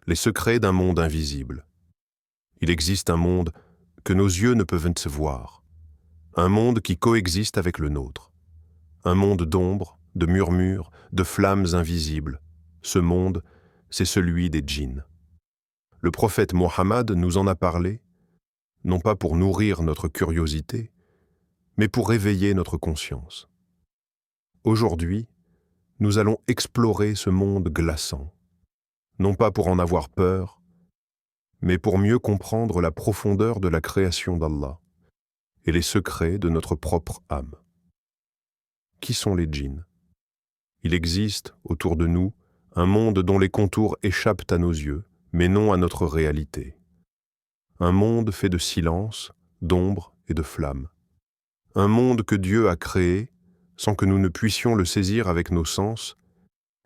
les secrets d'un monde invisible. Il existe un monde que nos yeux ne peuvent se voir, un monde qui coexiste avec le nôtre, un monde d'ombre, de murmures, de flammes invisibles. Ce monde, c'est celui des djinns. Le prophète Mohammed nous en a parlé, non pas pour nourrir notre curiosité, mais pour réveiller notre conscience. Aujourd'hui, nous allons explorer ce monde glaçant, non pas pour en avoir peur, mais pour mieux comprendre la profondeur de la création d'Allah et les secrets de notre propre âme. Qui sont les djinns? Il existe, autour de nous, un monde dont les contours échappent à nos yeux, mais non à notre réalité. Un monde fait de silence, d'ombre et de flammes. Un monde que Dieu a créé, sans que nous ne puissions le saisir avec nos sens,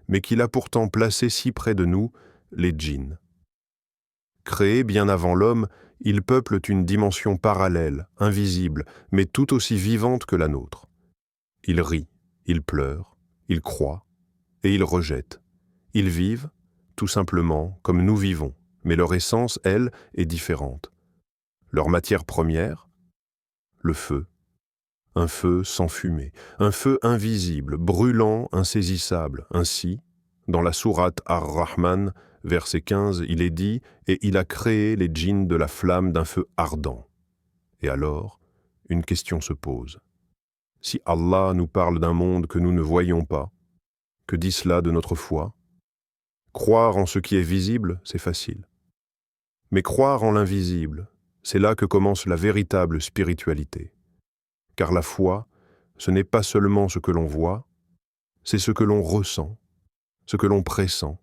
mais qu'il a pourtant placé si près de nous, les djinns. Créés bien avant l'homme, ils peuplent une dimension parallèle, invisible, mais tout aussi vivante que la nôtre. Ils rient, ils pleurent, ils croient, et ils rejettent. Ils vivent, tout simplement, comme nous vivons, mais leur essence, elle, est différente. Leur matière première, le feu. Un feu sans fumée, un feu invisible, brûlant, insaisissable. Ainsi, dans la sourate Ar-Rahman, verset 15, il est dit « Et il a créé les djinns de la flamme d'un feu ardent ». Et alors, une question se pose. Si Allah nous parle d'un monde que nous ne voyons pas, que dit cela de notre foi? Croire en ce qui est visible, c'est facile. Mais croire en l'invisible, c'est là que commence la véritable spiritualité. Car la foi, ce n'est pas seulement ce que l'on voit, c'est ce que l'on ressent, ce que l'on pressent,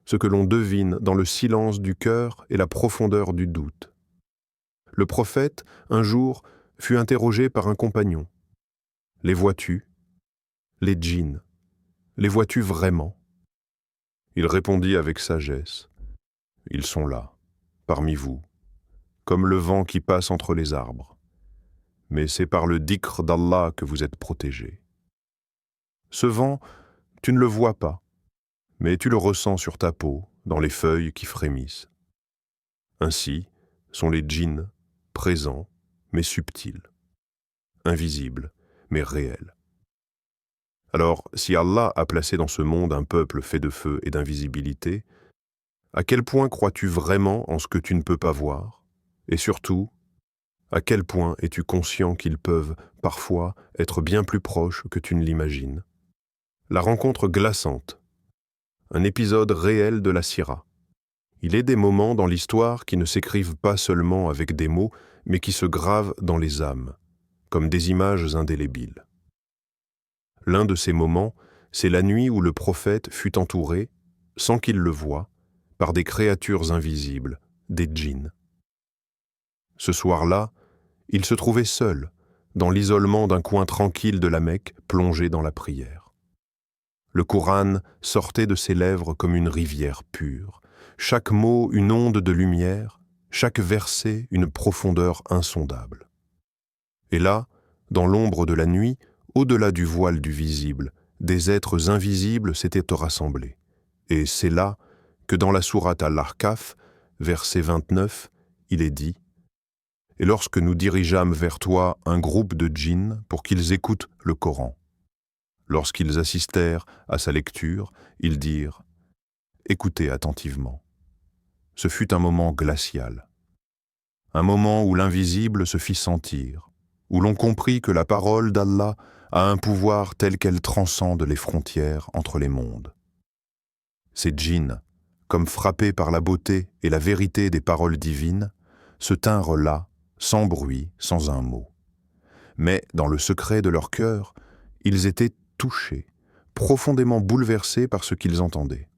ce que l'on devine dans le silence du cœur et la profondeur du doute. Le prophète, un jour, fut interrogé par un compagnon. « Les vois-tu? Les djinns, les vois-tu vraiment ?» Il répondit avec sagesse. « Ils sont là, parmi vous, comme le vent qui passe entre les arbres. Mais c'est par le dhikr d'Allah que vous êtes protégés. Ce vent, tu ne le vois pas, mais tu le ressens sur ta peau, dans les feuilles qui frémissent. Ainsi sont les djinns, présents, mais subtils, invisibles, mais réels. Alors, si Allah a placé dans ce monde un peuple fait de feu et d'invisibilité, à quel point crois-tu vraiment en ce que tu ne peux pas voir? Et surtout, à quel point es-tu conscient qu'ils peuvent, parfois, être bien plus proches que tu ne l'imagines? La rencontre glaçante, un épisode réel de la Sira. Il est des moments dans l'histoire qui ne s'écrivent pas seulement avec des mots, mais qui se gravent dans les âmes, comme des images indélébiles. L'un de ces moments, c'est la nuit où le prophète fut entouré, sans qu'il le voie, par des créatures invisibles, des djinns. Ce soir-là, il se trouvait seul, dans l'isolement d'un coin tranquille de la Mecque, plongé dans la prière. Le Coran sortait de ses lèvres comme une rivière pure, chaque mot une onde de lumière, chaque verset une profondeur insondable. Et là, dans l'ombre de la nuit, au-delà du voile du visible, des êtres invisibles s'étaient rassemblés. Et c'est là que dans la sourate Al-Ahqaf, verset 29, il est dit « Et lorsque nous dirigeâmes vers toi un groupe de djinns pour qu'ils écoutent le Coran. Lorsqu'ils assistèrent à sa lecture, ils dirent « Écoutez attentivement. » Ce fut un moment glacial, un moment où l'invisible se fit sentir, où l'on comprit que la parole d'Allah a un pouvoir tel qu'elle transcende les frontières entre les mondes. Ces djinns, comme frappés par la beauté et la vérité des paroles divines, se tinrent là, sans bruit, sans un mot. Mais, dans le secret de leur cœur, ils étaient touchés, profondément bouleversés par ce qu'ils entendaient.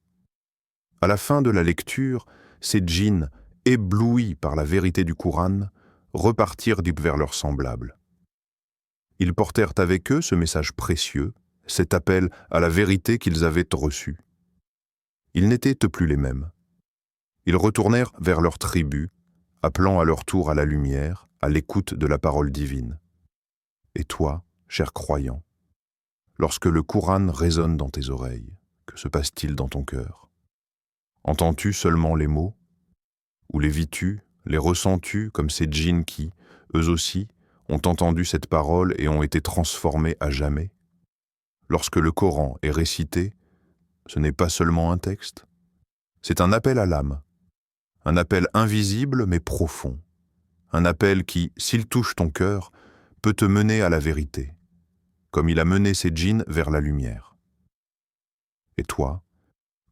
À la fin de la lecture, ces djinns, éblouis par la vérité du Coran, repartirent vers leurs semblables. Ils portèrent avec eux ce message précieux, cet appel à la vérité qu'ils avaient reçu. Ils n'étaient plus les mêmes. Ils retournèrent vers leur tribu, appelant à leur tour à la lumière, à l'écoute de la parole divine. Et toi, cher croyant, lorsque le Coran résonne dans tes oreilles, que se passe-t-il dans ton cœur? Entends-tu seulement les mots? Ou les vis-tu, les ressens-tu comme ces djinns qui, eux aussi, ont entendu cette parole et ont été transformés à jamais? Lorsque le Coran est récité, ce n'est pas seulement un texte, c'est un appel à l'âme, un appel invisible mais profond, un appel qui, s'il touche ton cœur, peut te mener à la vérité, comme il a mené ces djinns vers la lumière. Et toi,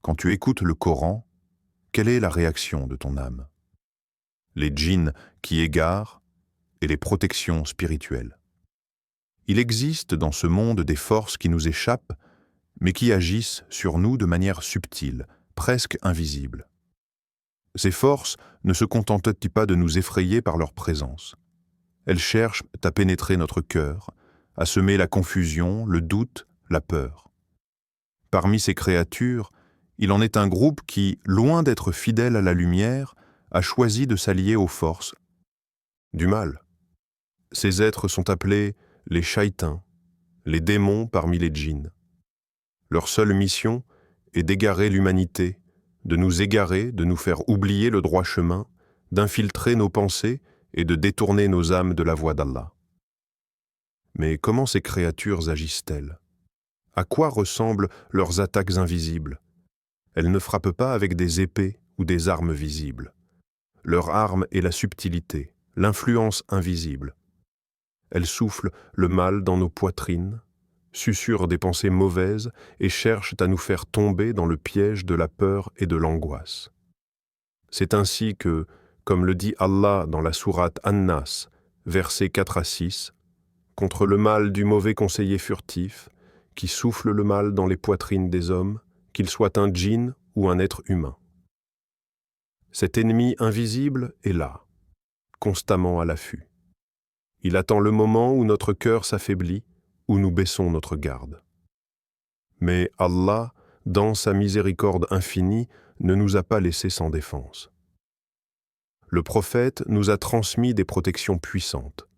quand tu écoutes le Coran, quelle est la réaction de ton âme? Les djinns qui égarent et les protections spirituelles. Il existe dans ce monde des forces qui nous échappent, mais qui agissent sur nous de manière subtile, presque invisible. Ces forces ne se contentent-elles pas de nous effrayer par leur présence? Elles cherchent à pénétrer notre cœur, à semer la confusion, le doute, la peur. Parmi ces créatures, il en est un groupe qui, loin d'être fidèle à la lumière, a choisi de s'allier aux forces du mal. Ces êtres sont appelés les shaïtans, les démons parmi les djinns. Leur seule mission est d'égarer l'humanité, de nous égarer, de nous faire oublier le droit chemin, d'infiltrer nos pensées et de détourner nos âmes de la voie d'Allah. Mais comment ces créatures agissent-elles? À quoi ressemblent leurs attaques invisibles? Elles ne frappent pas avec des épées ou des armes visibles. Leur arme est la subtilité, l'influence invisible. Elles soufflent le mal dans nos poitrines, susurrent des pensées mauvaises et cherchent à nous faire tomber dans le piège de la peur et de l'angoisse. C'est ainsi que, comme le dit Allah dans la sourate An-Nas, versets 4 à 6, contre le mal du mauvais conseiller furtif, qui souffle le mal dans les poitrines des hommes, qu'il soit un djinn ou un être humain. Cet ennemi invisible est là, constamment à l'affût. Il attend le moment où notre cœur s'affaiblit, où nous baissons notre garde. Mais Allah, dans sa miséricorde infinie, ne nous a pas laissés sans défense. Le prophète nous a transmis des protections puissantes.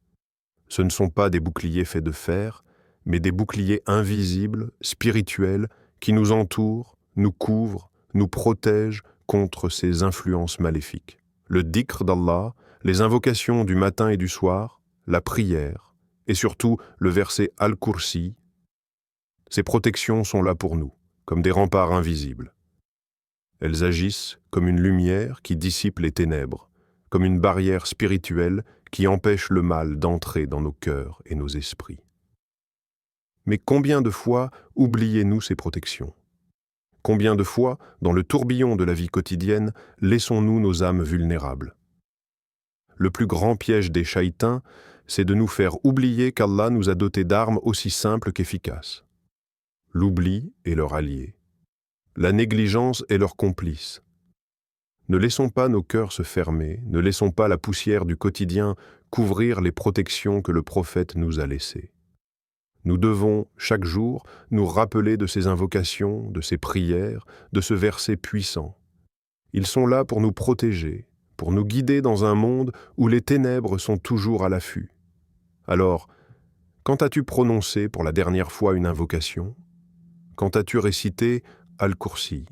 Ce ne sont pas des boucliers faits de fer, mais des boucliers invisibles, spirituels, qui nous entourent, nous couvrent, nous protègent contre ces influences maléfiques. Le dhikr d'Allah, les invocations du matin et du soir, la prière, et surtout le verset Al-Kursi. Ces protections sont là pour nous, comme des remparts invisibles. Elles agissent comme une lumière qui dissipe les ténèbres, comme une barrière spirituelle qui empêche le mal d'entrer dans nos cœurs et nos esprits. Mais combien de fois oubliez-nous ces protections? Combien de fois, dans le tourbillon de la vie quotidienne, laissons-nous nos âmes vulnérables? Le plus grand piège des shaïtans, c'est de nous faire oublier qu'Allah nous a dotés d'armes aussi simples qu'efficaces. L'oubli est leur allié. La négligence est leur complice. Ne laissons pas nos cœurs se fermer, ne laissons pas la poussière du quotidien couvrir les protections que le prophète nous a laissées. Nous devons, chaque jour, nous rappeler de ces invocations, de ces prières, de ce verset puissant. Ils sont là pour nous protéger, pour nous guider dans un monde où les ténèbres sont toujours à l'affût. Alors, quand as-tu prononcé pour la dernière fois une invocation? Quand as-tu récité Al-Kursi?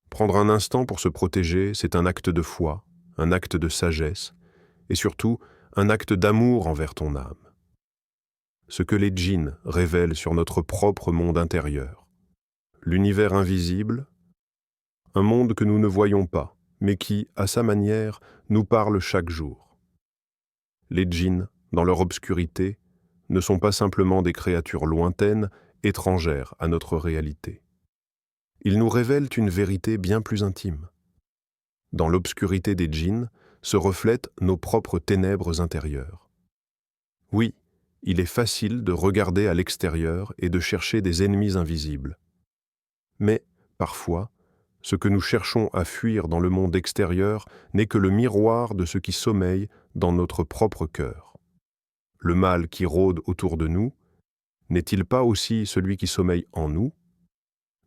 Prendre un instant pour se protéger, c'est un acte de foi, un acte de sagesse, et surtout un acte d'amour envers ton âme. Ce que les djinns révèlent sur notre propre monde intérieur. L'univers invisible, un monde que nous ne voyons pas, mais qui, à sa manière, nous parle chaque jour. Les djinns, dans leur obscurité, ne sont pas simplement des créatures lointaines, étrangères à notre réalité. Ils nous révèlent une vérité bien plus intime. Dans l'obscurité des djinns se reflètent nos propres ténèbres intérieures. Oui, il est facile de regarder à l'extérieur et de chercher des ennemis invisibles. Mais, parfois, ce que nous cherchons à fuir dans le monde extérieur n'est que le miroir de ce qui sommeille dans notre propre cœur. Le mal qui rôde autour de nous, n'est-il pas aussi celui qui sommeille en nous?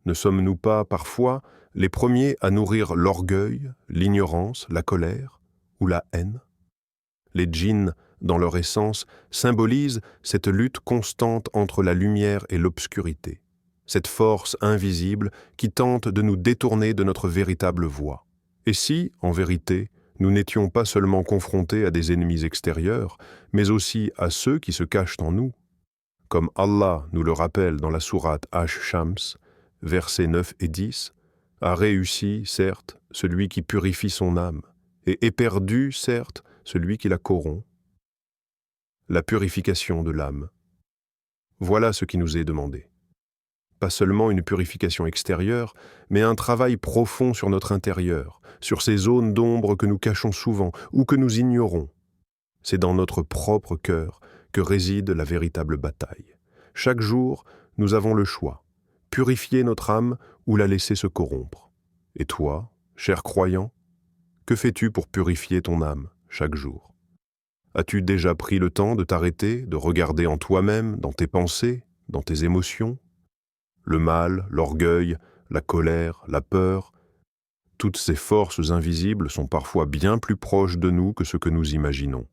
Ne sommes-nous pas, parfois, les premiers à nourrir l'orgueil, l'ignorance, la colère ou la haine? Les djinns, dans leur essence, symbolisent cette lutte constante entre la lumière et l'obscurité, cette force invisible qui tente de nous détourner de notre véritable voie. Et si, en vérité, nous n'étions pas seulement confrontés à des ennemis extérieurs, mais aussi à ceux qui se cachent en nous, comme Allah nous le rappelle dans la sourate Ash-Shams, versets 9 et 10, a réussi, certes, celui qui purifie son âme, et est perdu, certes, celui qui la corrompt. La purification de l'âme. Voilà ce qui nous est demandé. Pas seulement une purification extérieure, mais un travail profond sur notre intérieur, sur ces zones d'ombre que nous cachons souvent ou que nous ignorons. C'est dans notre propre cœur que réside la véritable bataille. Chaque jour, nous avons le choix, purifier notre âme ou la laisser se corrompre. Et toi, cher croyant, que fais-tu pour purifier ton âme chaque jour? As-tu déjà pris le temps de t'arrêter, de regarder en toi-même, dans tes pensées, dans tes émotions? Le mal, l'orgueil, la colère, la peur, toutes ces forces invisibles sont parfois bien plus proches de nous que ce que nous imaginons.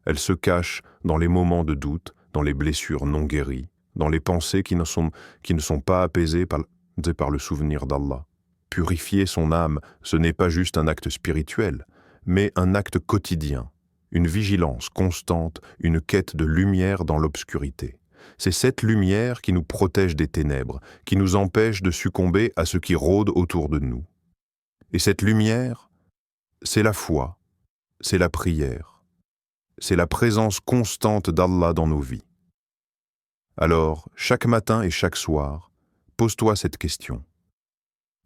Elles se cachent dans les moments de doute, dans les blessures non guéries, dans les pensées qui ne sont pas apaisées par le souvenir d'Allah. Purifier son âme, ce n'est pas juste un acte spirituel, mais un acte quotidien, une vigilance constante, une quête de lumière dans l'obscurité. C'est cette lumière qui nous protège des ténèbres, qui nous empêche de succomber à ce qui rôde autour de nous. Et cette lumière, c'est la foi, c'est la prière, c'est la présence constante d'Allah dans nos vies. Alors, chaque matin et chaque soir, pose-toi cette question.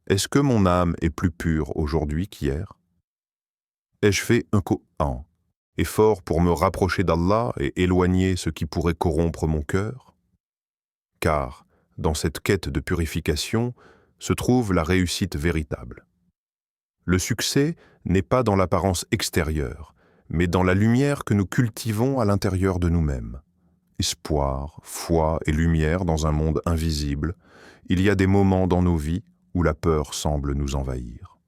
Est-ce que mon âme est plus pure aujourd'hui qu'hier? Ai-je fait un effort pour me rapprocher d'Allah et éloigner ce qui pourrait corrompre mon cœur? Car, dans cette quête de purification, se trouve la réussite véritable. Le succès n'est pas dans l'apparence extérieure, mais dans la lumière que nous cultivons à l'intérieur de nous-mêmes. Espoir, foi et lumière dans un monde invisible, il y a des moments dans nos vies où la peur semble nous envahir.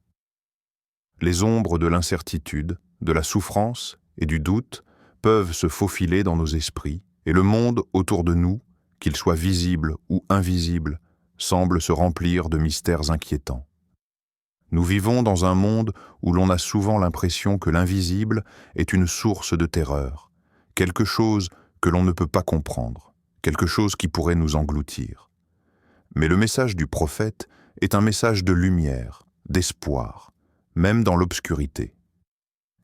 Les ombres de l'incertitude, de la souffrance et du doute peuvent se faufiler dans nos esprits, et le monde autour de nous, qu'il soit visible ou invisible, semble se remplir de mystères inquiétants. Nous vivons dans un monde où l'on a souvent l'impression que l'invisible est une source de terreur, quelque chose que l'on ne peut pas comprendre, quelque chose qui pourrait nous engloutir. Mais le message du prophète est un message de lumière, d'espoir, même dans l'obscurité.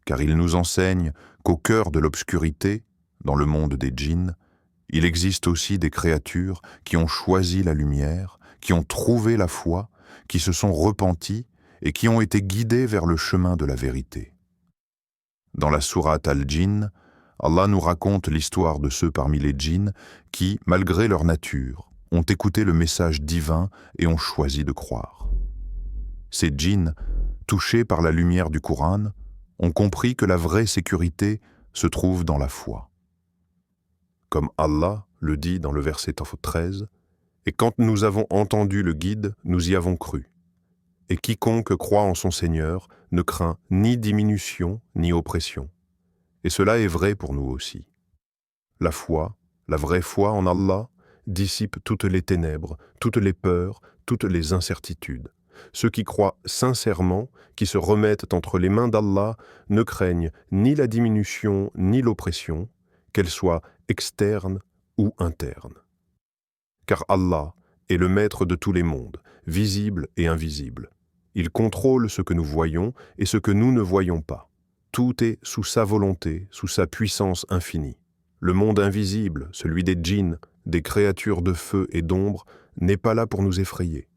Car il nous enseigne qu'au cœur de l'obscurité, dans le monde des djinns, il existe aussi des créatures qui ont choisi la lumière, qui ont trouvé la foi, qui se sont repenties et qui ont été guidées vers le chemin de la vérité. Dans la sourate Al-Djinn, Allah nous raconte l'histoire de ceux parmi les djinns qui, malgré leur nature, ont écouté le message divin et ont choisi de croire. Ces djinns, touchés par la lumière du Coran, ont compris que la vraie sécurité se trouve dans la foi. Comme Allah le dit dans le verset 13, « Et quand nous avons entendu le guide, nous y avons cru. Et quiconque croit en son Seigneur ne craint ni diminution ni oppression. » Et cela est vrai pour nous aussi. La foi, la vraie foi en Allah, dissipe toutes les ténèbres, toutes les peurs, toutes les incertitudes. Ceux qui croient sincèrement, qui se remettent entre les mains d'Allah, ne craignent ni la diminution ni l'oppression, qu'elle soit externe ou interne. Car Allah est le maître de tous les mondes, visibles et invisibles. Il contrôle ce que nous voyons et ce que nous ne voyons pas. Tout est sous sa volonté, sous sa puissance infinie. Le monde invisible, celui des djinns, des créatures de feu et d'ombre, n'est pas là pour nous effrayer.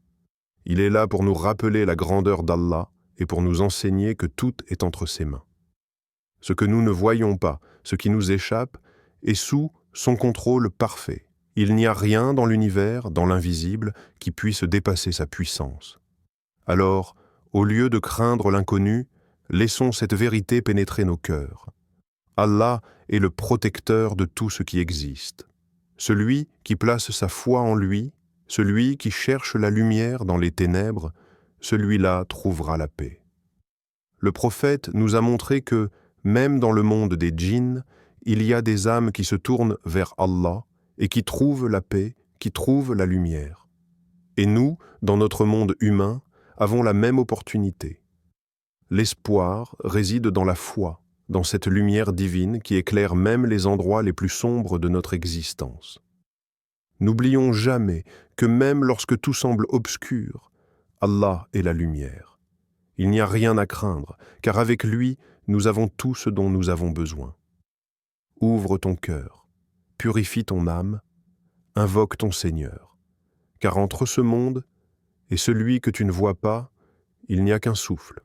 Il est là pour nous rappeler la grandeur d'Allah et pour nous enseigner que tout est entre ses mains. Ce que nous ne voyons pas, ce qui nous échappe, est sous son contrôle parfait. Il n'y a rien dans l'univers, dans l'invisible, qui puisse dépasser sa puissance. Alors, au lieu de craindre l'inconnu, laissons cette vérité pénétrer nos cœurs. Allah est le protecteur de tout ce qui existe. Celui qui place sa foi en lui, celui qui cherche la lumière dans les ténèbres, celui-là trouvera la paix. Le prophète nous a montré que, même dans le monde des djinns, il y a des âmes qui se tournent vers Allah et qui trouvent la paix, qui trouvent la lumière. Et nous, dans notre monde humain, avons la même opportunité. L'espoir réside dans la foi, dans cette lumière divine qui éclaire même les endroits les plus sombres de notre existence. N'oublions jamais que même lorsque tout semble obscur, Allah est la lumière. Il n'y a rien à craindre, car avec lui, nous avons tout ce dont nous avons besoin. Ouvre ton cœur, purifie ton âme, invoque ton Seigneur, car entre ce monde et celui que tu ne vois pas, il n'y a qu'un souffle.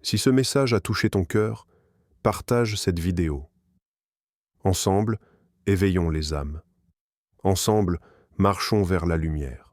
Si ce message a touché ton cœur, partage cette vidéo. Ensemble, éveillons les âmes. Ensemble, marchons vers la lumière.